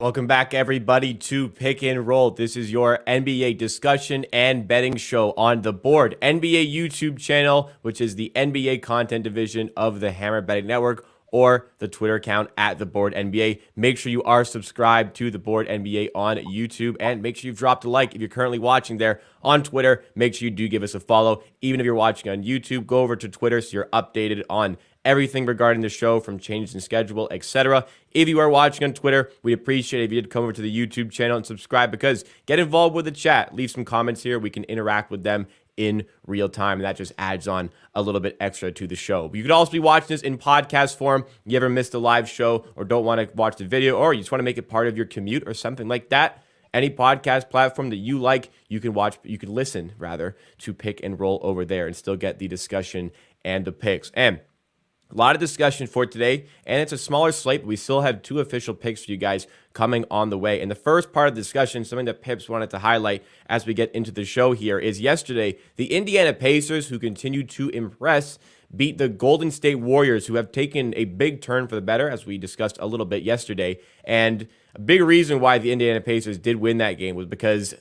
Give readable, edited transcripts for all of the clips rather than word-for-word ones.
Welcome back, everybody, to Pick and Roll. This is your NBA discussion and betting show on the Board NBA YouTube channel, which is the NBA content division of the Hammer Betting Network, or the Twitter account at the Board NBA. Make sure you are subscribed to the Board NBA on YouTube, and make sure you've dropped a like if you're currently watching there on Twitter. Make sure you do give us a follow. Even if you're watching on YouTube, go over to Twitter so you're updated on everything regarding the show, from changes in schedule, etc. If you are watching on Twitter, we appreciate it if you did come over to the YouTube channel and subscribe, because get involved with the chat. Leave some comments here. We can interact with them in real time, and that just adds on a little bit extra to the show. You could also be watching this in podcast form. You ever missed a live show or don't want to watch the video, or you just want to make it part of your commute or something like that? Any podcast platform that you like, you can listen rather, to Pick and Roll over there and still get the discussion and the picks. And a lot of discussion for today, and it's a smaller slate, but we still have 2 official picks for you guys coming on the way. And the first part of the discussion, something that Pips wanted to highlight as we get into the show here, is yesterday, the Indiana Pacers, who continue to impress, beat the Golden State Warriors, who have taken a big turn for the better, as we discussed a little bit yesterday. And a big reason why the Indiana Pacers did win that game was because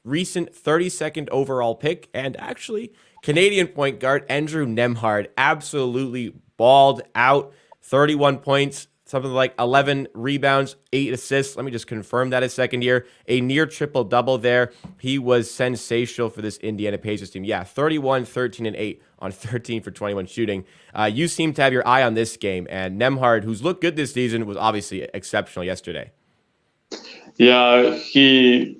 recent 32nd overall pick, and actually Canadian point guard Andrew Nembhard absolutely balled out. 31 points, something like 11 rebounds, 8 assists. Let me just confirm that a second here. A near triple-double there. He was sensational for this Indiana Pacers team. Yeah, 31, 13, and 8 on 13 for 21 shooting. You seem to have your eye on this game, and Nembhard, who's looked good this season, was obviously exceptional yesterday. Yeah, he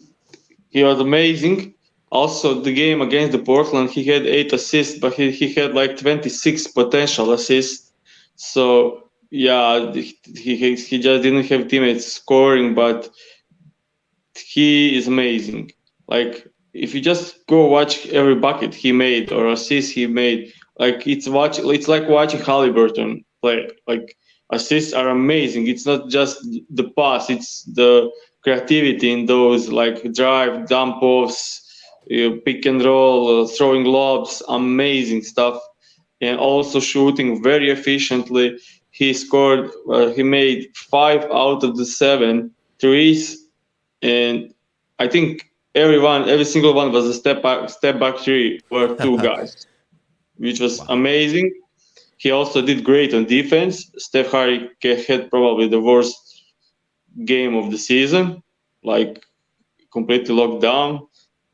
was amazing. Also, the game against the Portland, he had 8 assists, but he had like 26 potential assists. So yeah, he just didn't have teammates scoring, but he is amazing. Like, if you just go watch every bucket he made or assist he made, like it's like watching Halliburton play. Like, assists are amazing. It's not just the pass; it's the creativity in those, like drive, dump offs, pick and roll, throwing lobs, amazing stuff, and also shooting very efficiently. He scored. He made 5 out of the 7 threes, and I think every single one was a step back three or 2 guys, which was amazing. He also did great on defense. Steph Curry had probably the worst game of the season, like completely locked down.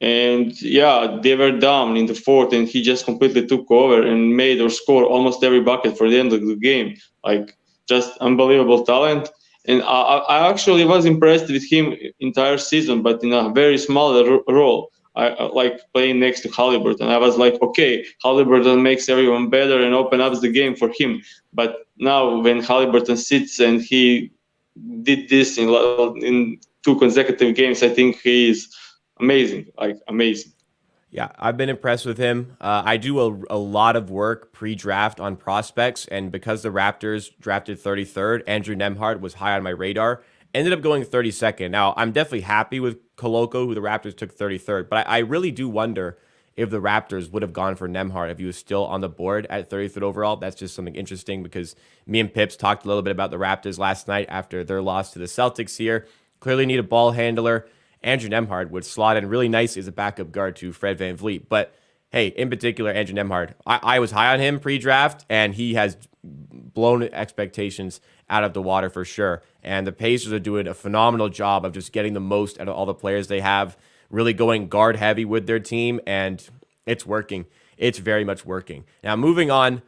And yeah, they were down in the fourth, and he just completely took over and made or scored almost every bucket for the end of the game. Like, just unbelievable talent. And I actually was impressed with him entire season, but in a very small role. I like playing next to Halliburton. I was like, okay, Halliburton makes everyone better and open up the game for him. But now when Halliburton sits and he did this in 2 consecutive games, I think he is amazing, like amazing. Yeah, I've been impressed with him. I do a lot of work pre-draft on prospects, and because the Raptors drafted 33rd, Andrew Nembhard was high on my radar. Ended up going 32nd. Now, I'm definitely happy with Koloko, who the Raptors took 33rd, but I really do wonder if the Raptors would have gone for Nembhard if he was still on the board at 33rd overall. That's just something interesting, because me and Pips talked a little bit about the Raptors last night after their loss to the Celtics here. Clearly need a ball handler. Andrew Nembhard would slot in really nicely as a backup guard to Fred VanVleet. But hey, in particular, Andrew Nembhard, I was high on him pre-draft, and he has blown expectations out of the water for sure. And the Pacers are doing a phenomenal job of just getting the most out of all the players they have, really going guard heavy with their team, and it's working. It's very much working. Now, moving on,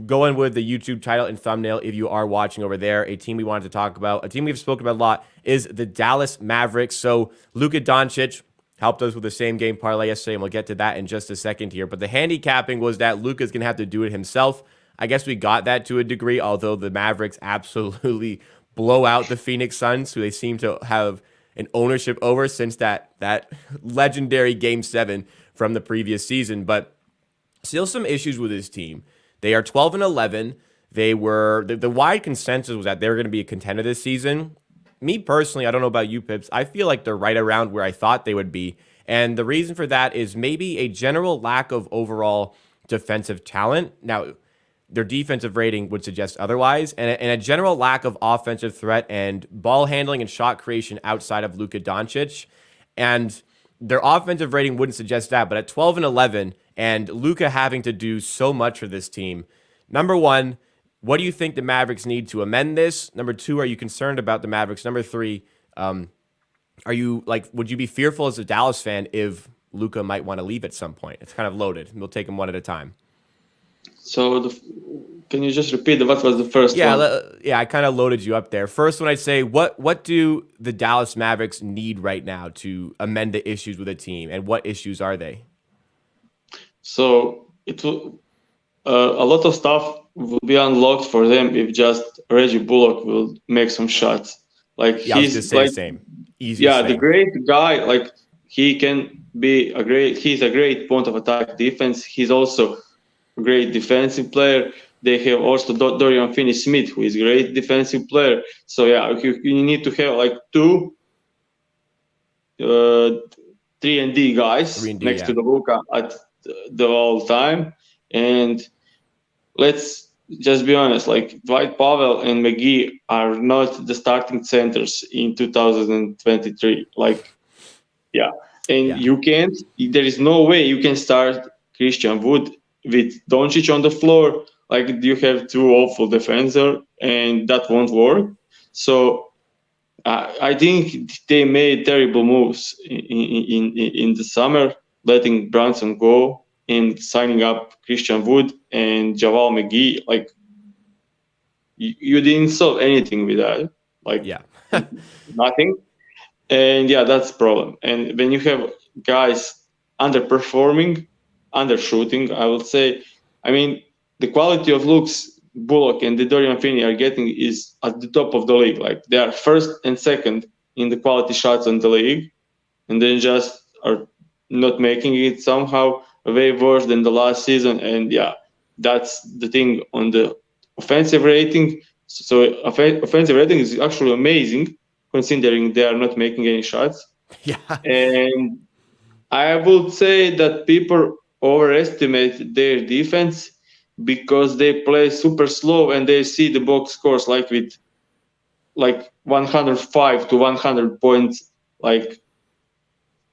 going with the YouTube title and thumbnail, if you are watching over there, a team we wanted to talk about, a team we've spoken about a lot, is the Dallas Mavericks. So Luka Doncic helped us with the same game parlay yesterday, and we'll get to that in just a second here. But the handicapping was that Luka's going to have to do it himself. I guess we got that to a degree, although the Mavericks absolutely blow out the Phoenix Suns, who they seem to have an ownership over since that legendary Game 7 from the previous season. But still some issues with his team. They are 12-11. They were the wide consensus was that they were going to be a contender this season. Me personally, I don't know about you, Pips. I feel like they're right around where I thought they would be. And the reason for that is maybe a general lack of overall defensive talent. Now, their defensive rating would suggest otherwise, and a general lack of offensive threat and ball handling and shot creation outside of Luka Doncic. And their offensive rating wouldn't suggest that, but at 12 and 11, and Luka having to do so much for this team, number one, what do you think the Mavericks need to amend this? Number two, are you concerned about the Mavericks? Number three, are you like, would you be fearful as a Dallas fan if Luka might want to leave at some point? It's kind of loaded. We'll take them one at a time. So, can you just repeat what was the first one? Yeah, I kind of loaded you up there. First one, I'd say, what do the Dallas Mavericks need right now to amend the issues with the team, and what issues are they? So it will a lot of stuff will be unlocked for them if just Reggie Bullock will make some shots. Like Yeah, I was just he's say like, the same. Easiest yeah, the thing. great guy. Like he can be a great. He's a great point of attack defense. He's also a great defensive player. They have also Dorian Finney-Smith, who is a great defensive player. So yeah, you need to have like two, 3 and D guys 3 and D, next yeah. to the Luka at the all time. And let's just be honest, like Dwight Powell and McGee are not the starting centers in 2023. Like, yeah. And Yeah. you can't, there is no way you can start Christian Wood with Doncic on the floor. Like, you have two awful defenders, and that won't work. So, I think they made terrible moves in the summer, letting Brunson go and signing up Christian Wood and Javal McGee. Like, you didn't solve anything with that. Like, Yeah. nothing. And yeah, that's the problem. And when you have guys underperforming, undershooting, I would say, I mean, the quality of looks Bullock and the Dorian Finney are getting is at the top of the league. Like they are first and second in the quality shots in the league, and then just are not making it somehow way worse than the last season. And yeah, that's the thing on the offensive rating. So offensive rating is actually amazing considering they are not making any shots. Yeah. And I would say that people overestimate their defense because they play super slow and they see the box scores like with like 105 to 100 points, like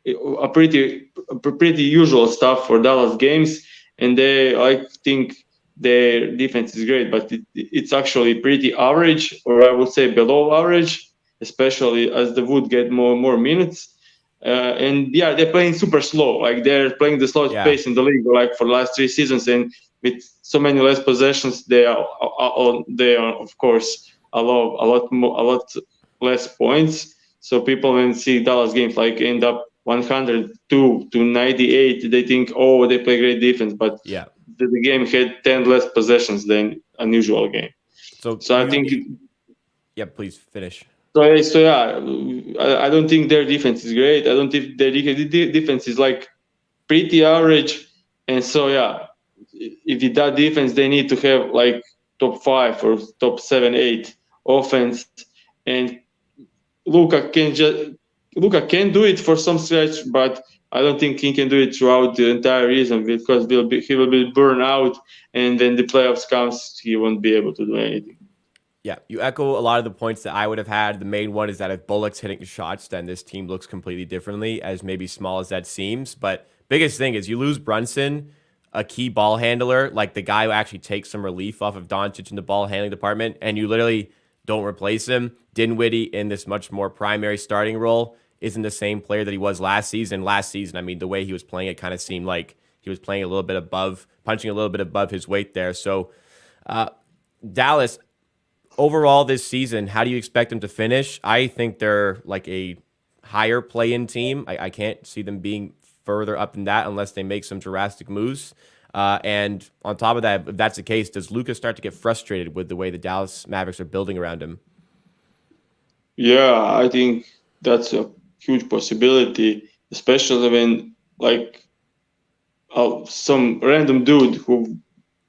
a pretty usual stuff for Dallas games, and they like think their defense is great, but it's actually pretty average, or I would say below average, especially as the Wood get more minutes. And yeah, they're playing super slow. Like they're playing the slowest Yeah. pace in the league, like for the last 3 seasons, and with so many less possessions, they are of course a lot less points. So people when see Dallas games like end up 102 to 98, they think, oh, they play great defense, but Yeah. the game had 10 less possessions than an usual game. So I think. Yeah, please finish. So yeah, I don't think their defense is great. I don't think their defense is like pretty average. And so yeah, if with that defense, they need to have like top 5 or top 7, 8 offense. And Luka can do it for some stretch, but I don't think he can do it throughout the entire season because he will be burned out, and when the playoffs comes, he won't be able to do anything. Yeah, you echo a lot of the points that I would have had. The main one is that if Bullock's hitting shots, then this team looks completely differently, as maybe small as that seems. But biggest thing is you lose Brunson, a key ball handler, like the guy who actually takes some relief off of Doncic in the ball handling department, and you literally don't replace him. Dinwiddie in this much more primary starting role isn't the same player that he was last season. Last season, I mean, the way he was playing, it kind of seemed like he was playing a little bit above, punching a little bit above his weight there. So, Dallas, overall this season, how do you expect them to finish? I think they're like a higher play-in team. I can't see them being further up than that unless they make some drastic moves. And on top of that, if that's the case, does Luka start to get frustrated with the way the Dallas Mavericks are building around him? Yeah, I think that's a huge possibility, especially when like some random dude who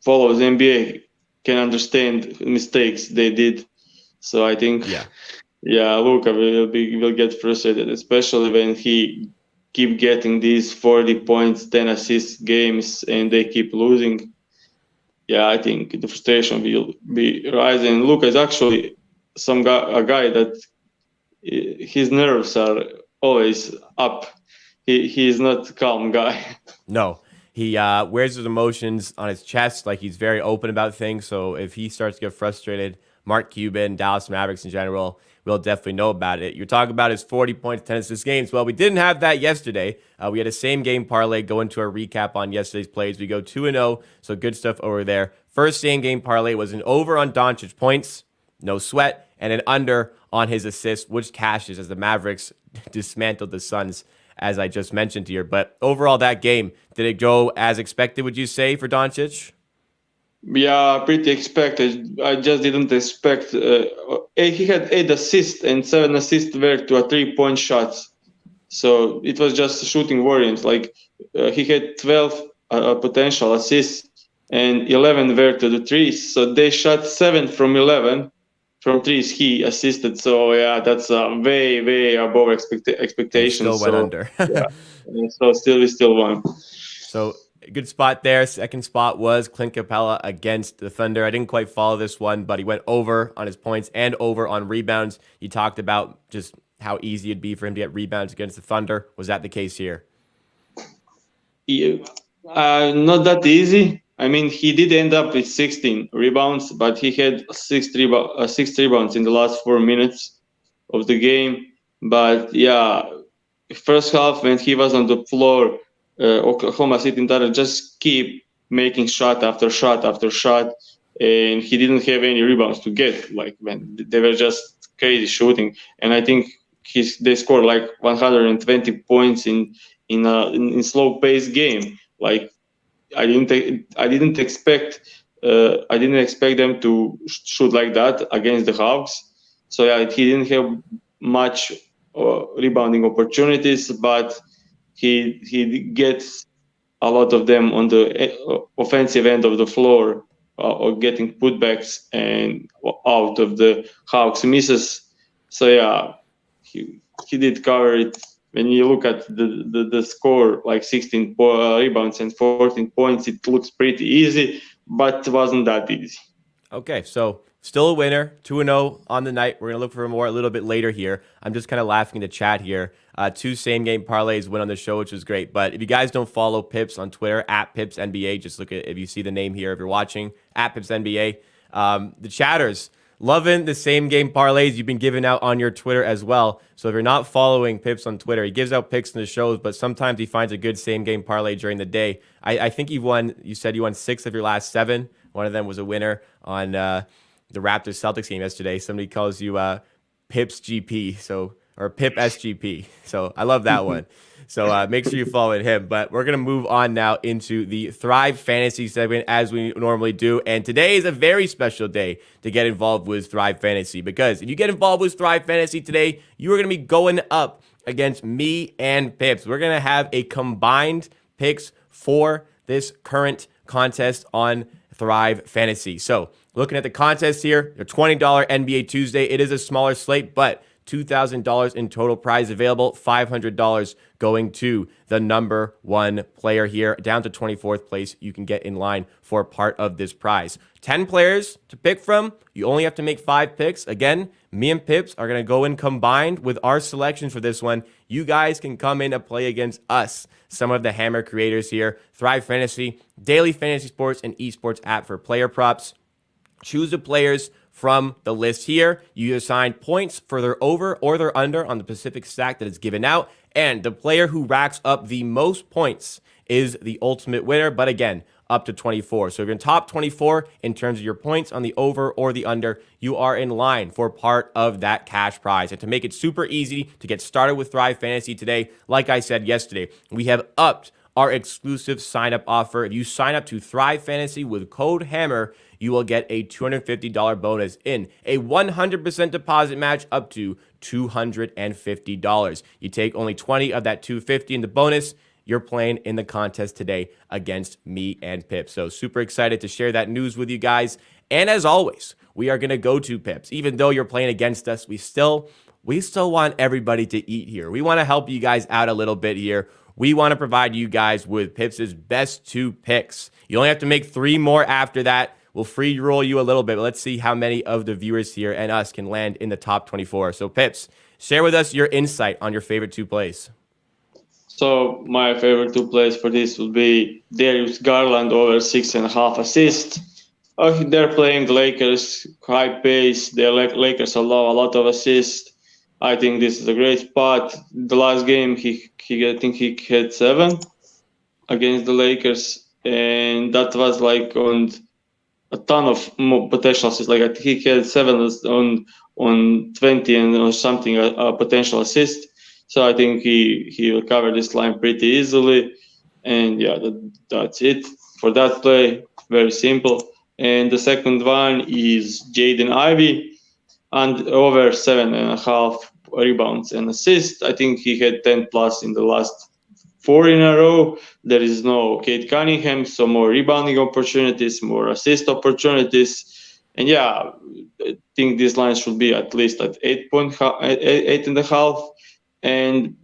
follows NBA can understand mistakes they did. So I think, yeah, Luka will get frustrated, especially when he keep getting these 40 points, 10 assists games, and they keep losing. yeah, I think the frustration will be rising. Luka is actually a guy that his nerves are always up. He is not a calm guy. No, he wears his emotions on his chest. Like, he's very open about things. So if he starts to get frustrated, Mark Cuban, Dallas Mavericks in general, we'll definitely know about it. You're talking about his 40 points, 10 assists games. Well, we didn't have that yesterday. We had a same game parlay. Go into our recap on yesterday's plays. We go 2-0, so good stuff over there. First same game parlay was an over on Doncic points, no sweat, and an under on his assists, which cashes as the Mavericks dismantled the Suns, as I just mentioned here. But overall, that game, did it go as expected, would you say, for Doncic? Yeah, pretty expected. I just didn't expect. He had 8 assists, and 7 assists were to a 3-point shots. So it was just a shooting variant. Like he had 12 potential assists, and 11 were to the threes. So they shot 7 from 11 from threes. He assisted. So yeah, that's way above And expectations. still went So under. yeah, so we still won. So good spot there. Second spot was Clint Capella against the Thunder. I didn't quite follow this one, but he went over on his points and over on rebounds. You talked about just how easy it'd be for him to get rebounds against the Thunder. Was that the case here? Yeah, not that easy. I mean, he did end up with 16 rebounds, but he had six rebounds in the last 4 minutes of the game. But yeah, first half when he was on the floor, Oklahoma City Thunder just keep making shot after shot after shot, and he didn't have any rebounds to get. Like when they were just crazy shooting, and I think they scored like 120 points in slow paced game. Like I didn't expect them to shoot like that against the Hawks. So yeah, he didn't have much rebounding opportunities, but he gets a lot of them on the offensive end of the floor, or getting putbacks and out of the Hawks misses. So yeah, he did cover it. When you look at the score, like 16 rebounds and 14 points, it looks pretty easy, but wasn't that easy. Okay, so still a winner, 2-0 on the night. We're going to look for more a little bit later here. I'm just kind of laughing in the chat here. 2 same-game parlays win on the show, which was great. But if you guys don't follow Pips on Twitter, at PipsNBA, just look at if you see the name here, if you're watching, at PipsNBA. The chatters, loving the same-game parlays you've been giving out on your Twitter as well. So if you're not following Pips on Twitter, he gives out picks in the shows, but sometimes he finds a good same-game parlay during the day. I think you said you won 6 of your last 7. One of them was a winner on the Raptors Celtics game yesterday. Somebody calls you Pips GP, or Pip SGP. So I love that one. So make sure you follow him. But we're going to move on now into the Thrive Fantasy segment as we normally do. And today is a very special day to get involved with Thrive Fantasy, because if you get involved with Thrive Fantasy today, you are going to be going up against me and Pips. We're going to have a combined picks for this current contest on Thrive Fantasy. So looking at the contest here, your $20 NBA Tuesday. It is a smaller slate, but $2,000 in total prize available, $500 going to the number 1 player here, down to 24th place. You can get in line for part of this prize. 10 players to pick from. You only have to make 5 picks. Again, me and Pips are going to go in combined with our selections for this one. You guys can come in and play against us, some of the Hammer creators here. Thrive Fantasy, daily fantasy sports and esports app for player props. Choose the players from the list here. You assign points for their over or their under on the Pacific stack that is given out. And the player who racks up the most points is the ultimate winner. But again, up to 24. So if you're in top 24 in terms of your points on the over or the under, you are in line for part of that cash prize. And to make it super easy to get started with Thrive Fantasy today, like I said yesterday, we have upped our exclusive sign-up offer. If you sign up to Thrive Fantasy with code HAMMER, you will get a $250 bonus in a 100% deposit match up to $250. You take only 20 of that $250 in the bonus. You're playing in the contest today against me and Pip. So super excited to share that news with you guys. And as always, we are going to go to Pips. Even though you're playing against us, we still want everybody to eat here. We want to help you guys out a little bit here. we want to provide you guys with Pips' best 2 picks. You only have to make 3 more after that. We'll free roll you a little bit, but let's see how many of the viewers here and us can land in the top 24. So, Pips, share with us your insight on your favorite 2 plays. So my favorite 2 plays for this would be Darius Garland over 6.5 assists. They're playing the Lakers high pace. The Lakers allow a lot of assists. I think this is a great spot. The last game, I think he had 7 against the Lakers, and that was like on a ton of potential assists. Like I think he had 7 on 20 and or something a potential assist. So I think he will cover this line pretty easily. And yeah, that's it for that play. Very simple. And the second one is Jaden Ivey and over 7.5 rebounds and assists. I think he had 10 plus in the last 4 in a row. There is no Kate Cunningham, so more rebounding opportunities, more assist opportunities. And yeah, I think this line should be at least at 8.5. And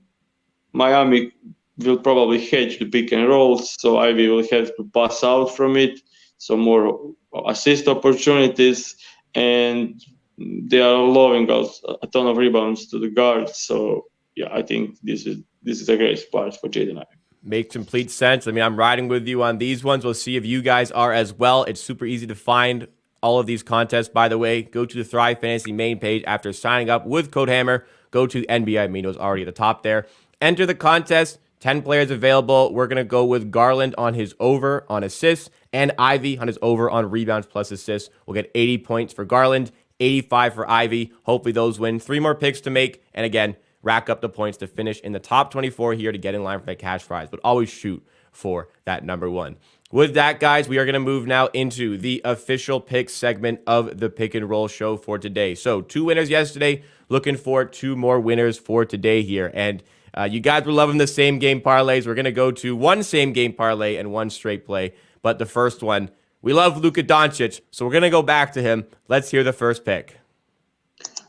Miami will probably hedge the pick and rolls, so Ivy will have to pass out from it. So more assist opportunities, and they are allowing us a ton of rebounds to the guards. So yeah, I think this is a great spot for Jaden Ivey. Makes complete sense. I mean, I'm riding with you on these ones. We'll see if you guys are as well. It's super easy to find all of these contests. By the way, go to the Thrive Fantasy main page after signing up with code HAMMER. Go to NBA Amino's already at the top there. Enter the contest. 10 players available. We're going to go with Garland on his over on assists and Ivy on his over on rebounds plus assists. We'll get 80 points for Garland, 85 for Ivy. Hopefully those win. 3 more picks to make. And again, rack up the points to finish in the top 24 here to get in line for that cash prize. But always shoot for that number 1. With that, guys, we are going to move now into the official pick segment of the Pick and Roll show for today. So 2 winners yesterday. Looking for 2 more winners for today here. And you guys were loving the same game parlays. We're going to go to 1 same game parlay and 1 straight play. But the first one, we love Luka Doncic, so we're going to go back to him. Let's hear the first pick.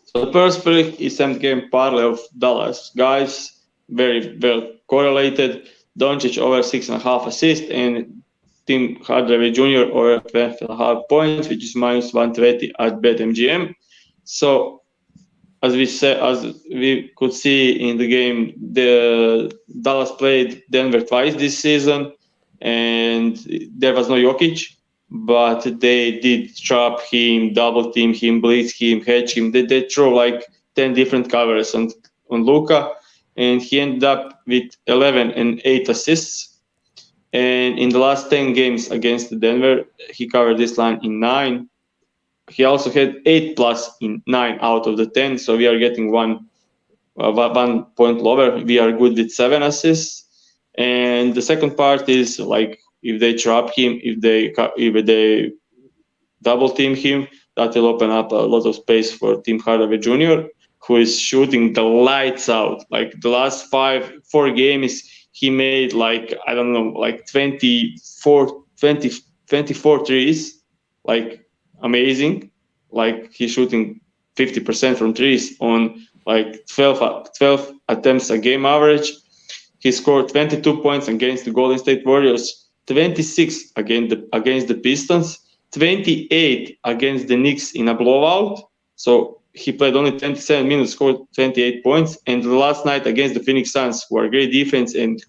So the first pick is same game parlay of Dallas. Guys, very well correlated. Doncic over 6.5 assists and Tim Hardaway Jr. over 12.5 points, which is minus 120 at BetMGM. So as we could see in the game, the Dallas played Denver twice this season, and there was no Jokic, but they did trap him, double team him, blitz him, hedge him. They throw like 10 different covers on Luka, and he ended up with 11 and 8 assists. And in the last 10 games against Denver, he covered this line in 9. He also had 8 plus in 9 out of the 10, so we are getting 1 point lower. We are good with 7 assists. And the second part is like if they trap him, if they double team him, that will open up a lot of space for Tim Hardaway Jr., who is shooting the lights out. Like the last 4 games, he made like, I don't know, like 24 threes, like amazing. Like he's shooting 50% from threes on like 12 attempts a game average. He scored 22 points against the Golden State Warriors, 26 against the Pistons, 28 against the Knicks in a blowout. So he played only 27 minutes, scored 28 points. And the last night against the Phoenix Suns, who are great defense, and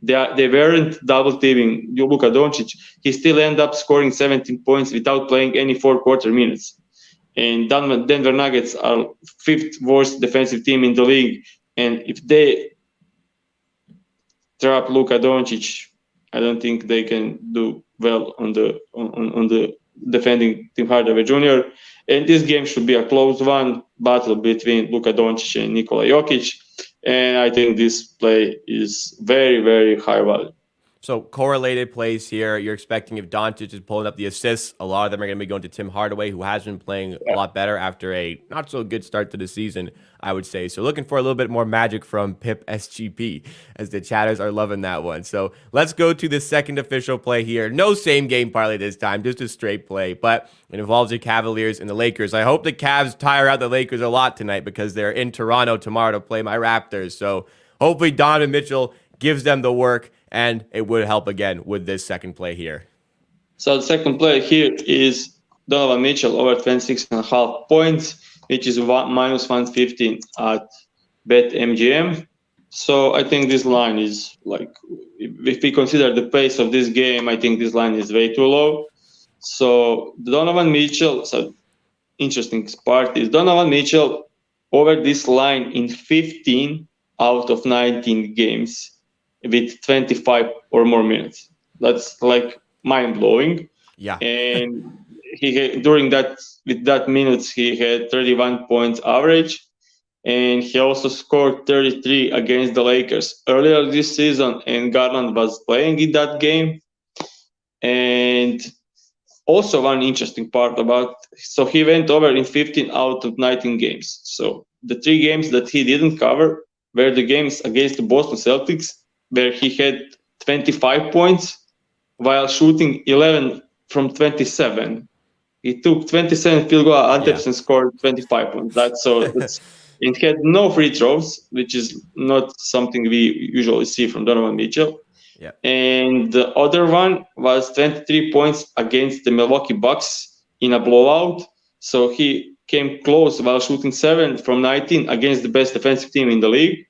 they weren't double teaming Luka Doncic, he still ended up scoring 17 points without playing any 4-quarter minutes. And Denver Nuggets are 5th worst defensive team in the league. And if they trap Luka Doncic, I don't think they can do well on the defending Tim Hardaway Jr. And this game should be a close one, battle between Luka Doncic and Nikola Jokic. And I think this play is very, very high value. So correlated plays here. You're expecting if Doncic is pulling up the assists, a lot of them are going to be going to Tim Hardaway, who has been playing a lot better after a not so good start to the season, I would say. So looking for a little bit more magic from Pip SGP, as the chatters are loving that one. So let's go to the second official play here. No same game parlay this time, just a straight play, but it involves the Cavaliers and the Lakers. I hope the Cavs tire out the Lakers a lot tonight because they're in Toronto tomorrow to play my Raptors. So hopefully Donovan Mitchell gives them the work, and it would help again with this second play here. So the second play here is Donovan Mitchell over 26.5 points, which is minus 115 at BetMGM. So I think this line is like, if we consider the pace of this game, I think this line is way too low. So Donovan Mitchell, so interesting part is Donovan Mitchell over this line in 15 out of 19 games with 25 or more minutes. That's like mind-blowing. Yeah. And he had, during that, with that minutes, he had 31 points average. And he also scored 33 against the Lakers earlier this season, and Garland was playing in that game. And also one interesting part about, so he went over in 15 out of 19 games. So the 3 games that he didn't cover were the games against the Boston Celtics, where he had 25 points while shooting 11 from 27. He took 27 field goal attempts and scored 25 points. That's it had no free throws, which is not something we usually see from Donovan Mitchell. Yeah. And the other one was 23 points against the Milwaukee Bucks in a blowout. So he came close while shooting 7 from 19 against the best defensive team in the league.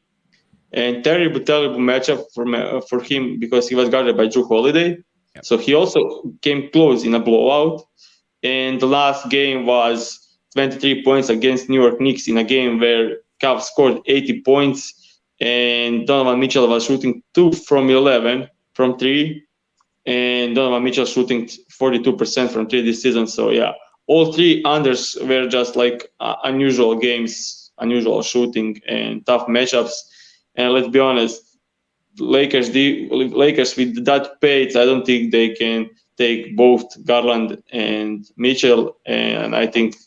And terrible matchup for him because he was guarded by Jrue Holiday. Yep. So he also came close in a blowout. And the last game was 23 points against New York Knicks in a game where Cavs scored 80 points and Donovan Mitchell was shooting 2 from 11 from 3, and Donovan Mitchell shooting 42% from 3 this season. So yeah, all 3 unders were just like unusual games, unusual shooting and tough matchups. And let's be honest, Lakers with that pace, I don't think they can take both Garland and Mitchell, and I think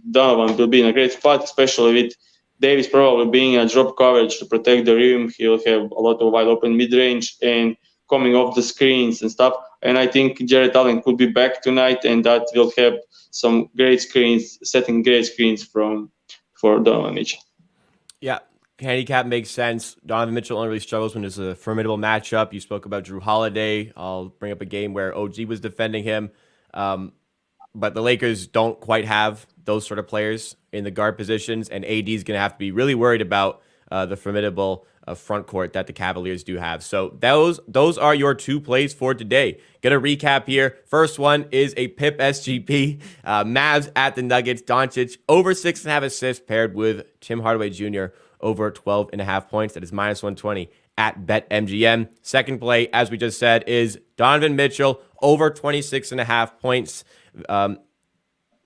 Donovan will be in a great spot, especially with Davis probably being in a drop coverage to protect the rim. He'll have a lot of wide open mid-range and coming off the screens and stuff. And I think Jarrett Allen could be back tonight, and that will have some great screens, setting great screens for Donovan Mitchell. Yeah, handicap makes sense. Donovan Mitchell only really struggles when there's a formidable matchup. You spoke about Jrue Holiday. I'll bring up a game where OG was defending him. But the Lakers don't quite have those sort of players in the guard positions, and AD is going to have to be really worried about the formidable front court that the Cavaliers do have. So those are your 2 plays for today. Gonna recap here. First one is a Pip SGP. Mavs at the Nuggets. Doncic over 6.5 assists paired with Tim Hardaway Jr. over 12.5 points. That is minus 120 at BetMGM. Second play, as we just said, is Donovan Mitchell over 26.5 points.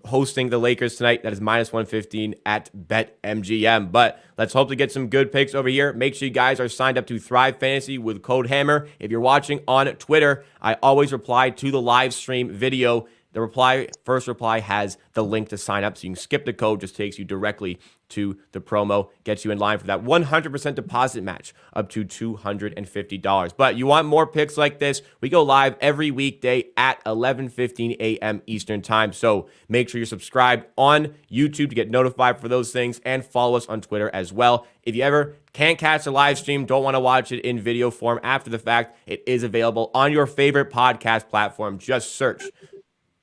Hosting the Lakers tonight. That is minus 115 at BetMGM. But let's hope to get some good picks over here. Make sure you guys are signed up to Thrive Fantasy with code HAMMER. If you're watching on Twitter, I always reply to the live stream video. The first reply has the link to sign up, so you can skip the code, just takes you directly to the promo, gets you in line for that 100% deposit match up to $250. But you want more picks like this? We go live every weekday at 11:15 a.m. Eastern time. So make sure you're subscribed on YouTube to get notified for those things, and follow us on Twitter as well. If you ever can't catch a live stream, don't want to watch it in video form after the fact, it is available on your favorite podcast platform. Just search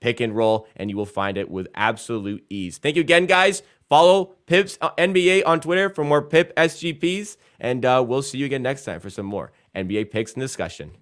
Pick and Roll, and you will find it with absolute ease. Thank you again, guys. Follow Pips NBA on Twitter for more Pip SGPs, and we'll see you again next time for some more NBA picks and discussion.